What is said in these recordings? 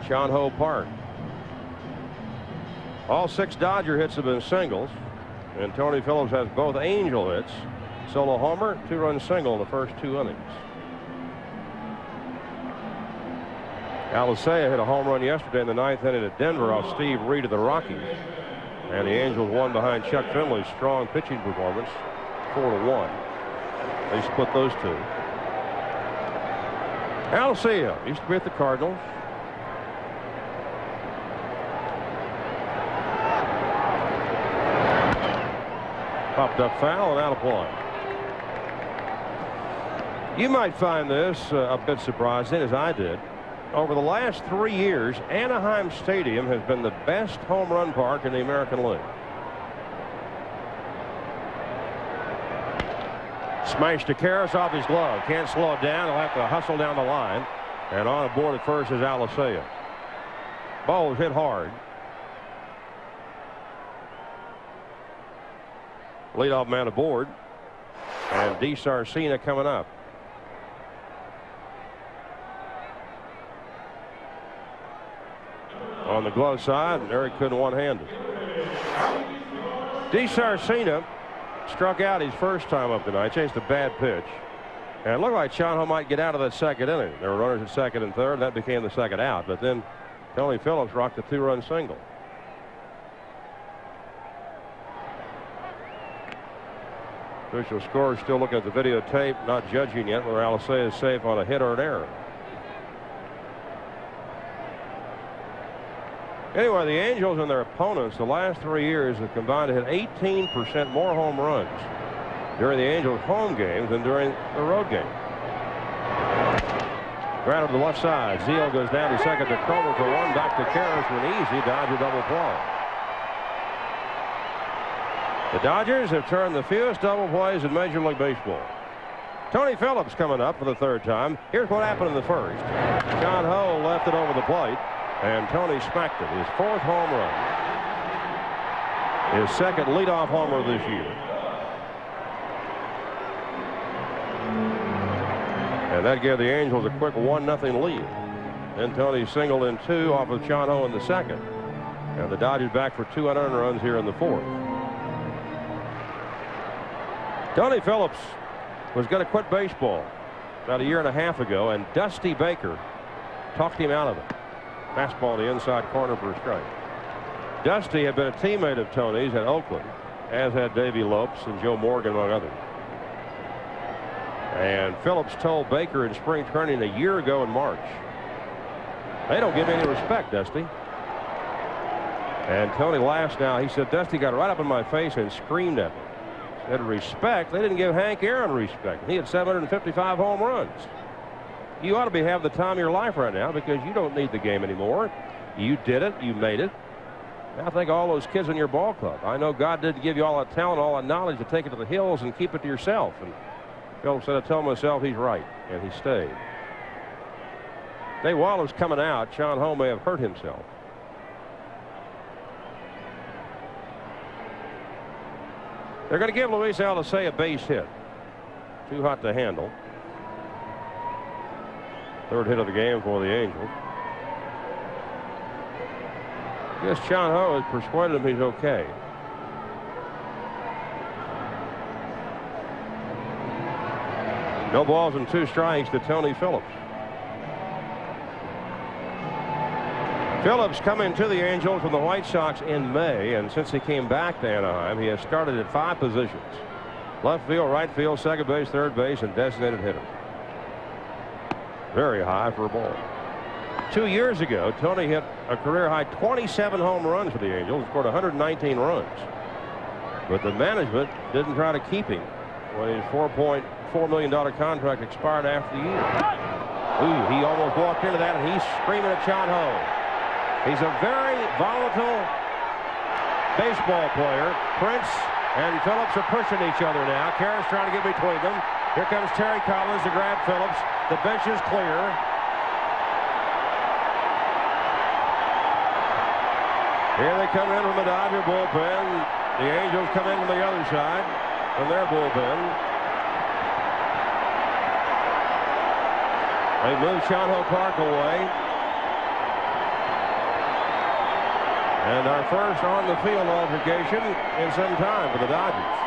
Chon-Ho Park. All 6 Dodger hits have been singles, and Tony Phillips has both Angel hits. Solo homer, 2-run single in the first 2 innings. Alicea hit a home run yesterday in the 9th inning at Denver off Steve Reed of the Rockies. And the Angels won behind Chuck Finley's strong pitching performance, 4-1. They split those 2. Alicea used to be at the Cardinals. Popped up foul and out of play. You might find this a bit surprising, as I did. Over the last 3 years, Anaheim Stadium has been the best home run park in the American League. Smashed to Karras off his glove. Can't slow it down. He'll have to hustle down the line. And on aboard at first is Alicea. Ball was hit hard. Leadoff man aboard. And DeSarcina coming up. On the glove side, and Eric couldn't one-hand it. DeSarcina struck out his first time up tonight. Chased a bad pitch. And it looked like Chon-Ho might get out of that second inning. There were runners at second and third. That became the second out. But then Tony Phillips rocked a 2-run single. Official score still looking at the videotape, not judging yet whether Alicea is safe on a hit or an error. Anyway, the Angels and their opponents the last 3 years have combined to hit 18% more home runs during the Angels' home games than during the road game. Grounded to the left side. Zeal goes down to second to Cromer for 1. Back to Karras for an easy Dodger double play. The Dodgers have turned the fewest double plays in Major League Baseball. Tony Phillips coming up for the 3rd time. Here's what happened in the first. Chon-Ho left it over the plate. And Tony smacked it. His 4th home run. His 2nd leadoff homer this year. And that gave the Angels a quick 1-0 lead. Then Tony singled in 2 off of Chon-Ho in the 2nd. And the Dodgers back for 2 unearned runs here in the 4th. Tony Phillips was going to quit baseball about a year and a half ago, and Dusty Baker talked him out of it. Fastball in the inside corner for a strike. Dusty had been a teammate of Tony's at Oakland, as had Davey Lopes and Joe Morgan, among others. And Phillips told Baker in spring training a year ago in March, "They don't give me any respect, Dusty." And Tony laughs now. He said, "Dusty got right up in my face and screamed at me. Said respect? They didn't give Hank Aaron respect. He had 755 home runs. You ought to be having the time of your life right now because you don't need the game anymore. You did it. You made it. Now think of all those kids in your ball club. I know God didn't give you all that talent, all that knowledge to take it to the hills and keep it to yourself." And Phillips said, "I tell myself he's right," and he stayed. Dave Waller's coming out. Chon-Ho may have hurt himself. They're going to give Luis Alicea a base hit. Too hot to handle. 3rd hit of the game for the Angels. I guess Chon-Ho has persuaded him he's okay. No balls and 2 strikes to Tony Phillips. Phillips coming to the Angels from the White Sox in May, and since he came back to Anaheim, he has started at 5 positions: left field, right field, second base, third base, and designated hitter. Very high for a ball. 2 years ago, Tony hit a career-high 27 home runs for the Angels and scored 119 runs. But the management didn't try to keep him when his $4.4 million contract expired after the year. Ooh, he almost walked into that, and he's screaming at Chon-Ho. He's a very volatile baseball player. Prince and Phillips are pushing each other now. Karras trying to get between them. Here comes Terry Collins to grab Phillips. The bench is clear. Here they come in from the Dodger bullpen. The Angels come in from the other side from their bullpen. They move Chon-Ho Park away. And our first on-the-field altercation in some time for the Dodgers.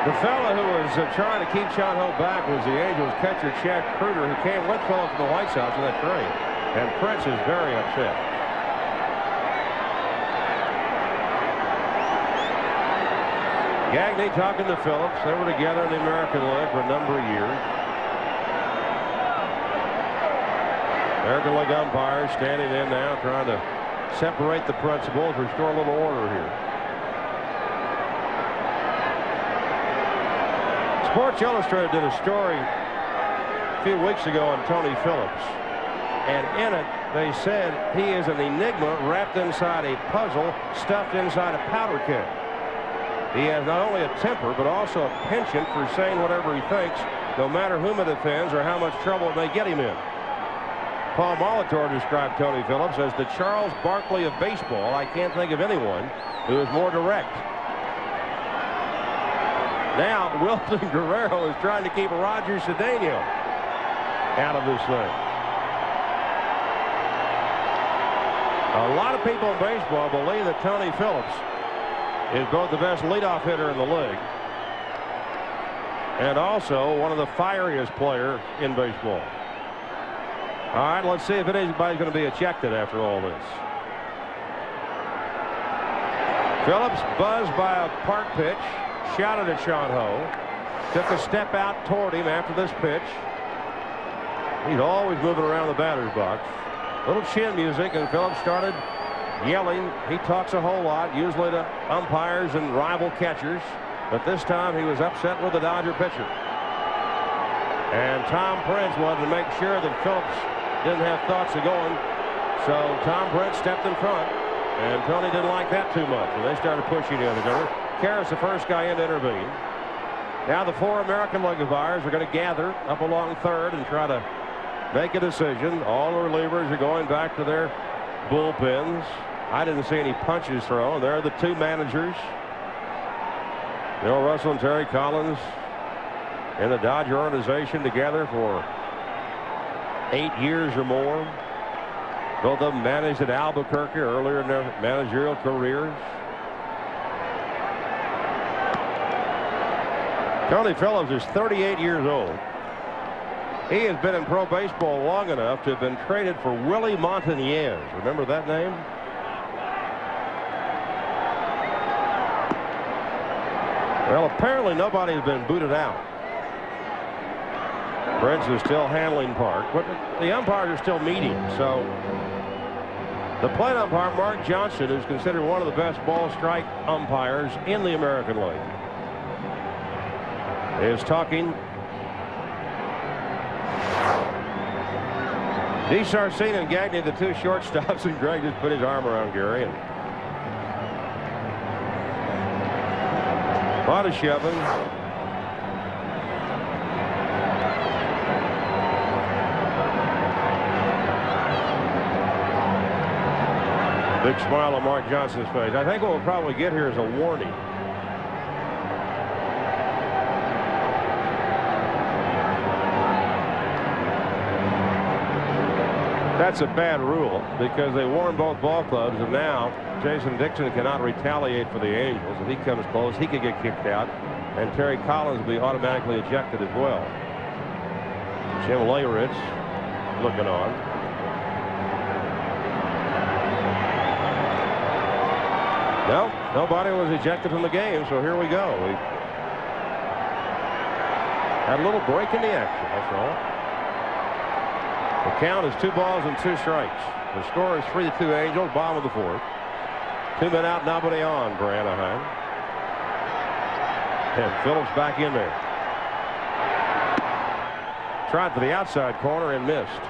The fella who was trying to keep Sean Ho back was the Angels catcher Chad Kruger, who came with Phillips from the White Sox in that trade. And Prince is very upset. Gagne talking to Phillips. They were together in the American League for a number of years. American League umpires standing in now trying to separate the principals, restore a little order here. Sports Illustrated did a story a few weeks ago on Tony Phillips, and in it they said he is an enigma wrapped inside a puzzle stuffed inside a powder keg. He has not only a temper but also a penchant for saying whatever he thinks, no matter whom it offends or how much trouble it may get him in. Paul Molitor described Tony Phillips as the Charles Barkley of baseball. I can't think of anyone who is more direct. Now, Wilson Guerrero is trying to keep Roger Cedeno out of this thing. A lot of people in baseball believe that Tony Phillips is both the best leadoff hitter in the league and also one of the fieriest players in baseball. All right, let's see if anybody's going to be ejected after all this. Phillips buzzed by a park pitch. Shouted at Sean Ho. Took a step out toward him after this pitch. He's always moving around the batter's box. Little chin music, and Phillips started yelling. He talks a whole lot, usually to umpires and rival catchers. But this time he was upset with the Dodger pitcher. And Tom Prince wanted to make sure that Phillips didn't have thoughts of going. So Tom Prince stepped in front. And Tony didn't like that too much. And they started pushing the other guy. Karras, the first guy in to intervene. Now the four American League umpires are going to gather up along third and try to make a decision. All the relievers are going back to their bullpens. I didn't see any punches thrown. There are the two managers, Bill Russell and Terry Collins, in the Dodger organization together for 8 years or more. Both of them managed at Albuquerque earlier in their managerial careers. Tony Phillips is 38 years old. He has been in pro baseball long enough to have been traded for Willie Montañez. Remember that name? Well, apparently nobody has been booted out. Prince is still handling Park, but the umpires are still meeting. So the plate umpire, Mark Johnson, is considered one of the best ball strike umpires in the American League, is talking. DeSarcina and Gagne, the two shortstops, and Greg just put his arm around Gary. And a lot of shoving. Big smile on Mark Johnson's face. I think what we'll probably get here is a warning. That's a bad rule because they warn both ball clubs, and now Jason Dixon cannot retaliate for the Angels. If he comes close, he could get kicked out, and Terry Collins will be automatically ejected as well. Jim Leyritz looking on. No, nobody was ejected from the game, so here we go. We had a little break in the action, that's all. The count is 2 balls and 2 strikes. The score is 3-2 Angels, bottom of the fourth. 2 men out, nobody on for Anaheim. And Phillips back in there. Tried for the outside corner and missed.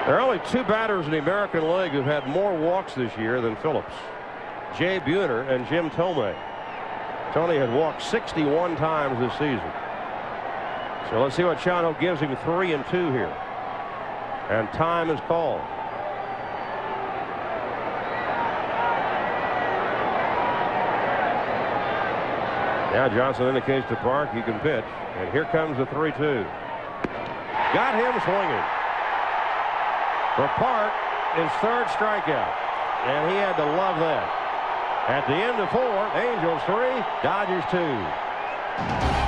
There are only 2 batters in the American League who've had more walks this year than Phillips. Jay Buhner and Jim Thome. Tony had walked 61 times this season. So let's see what Shano gives him. 3 and 2 here. And time is called. Now Johnson indicates to Park you can pitch. And here comes the 3-2. Got him swinging. For Park, his 3rd strikeout. And he had to love that. At the end of 4, Angels 3, Dodgers 2.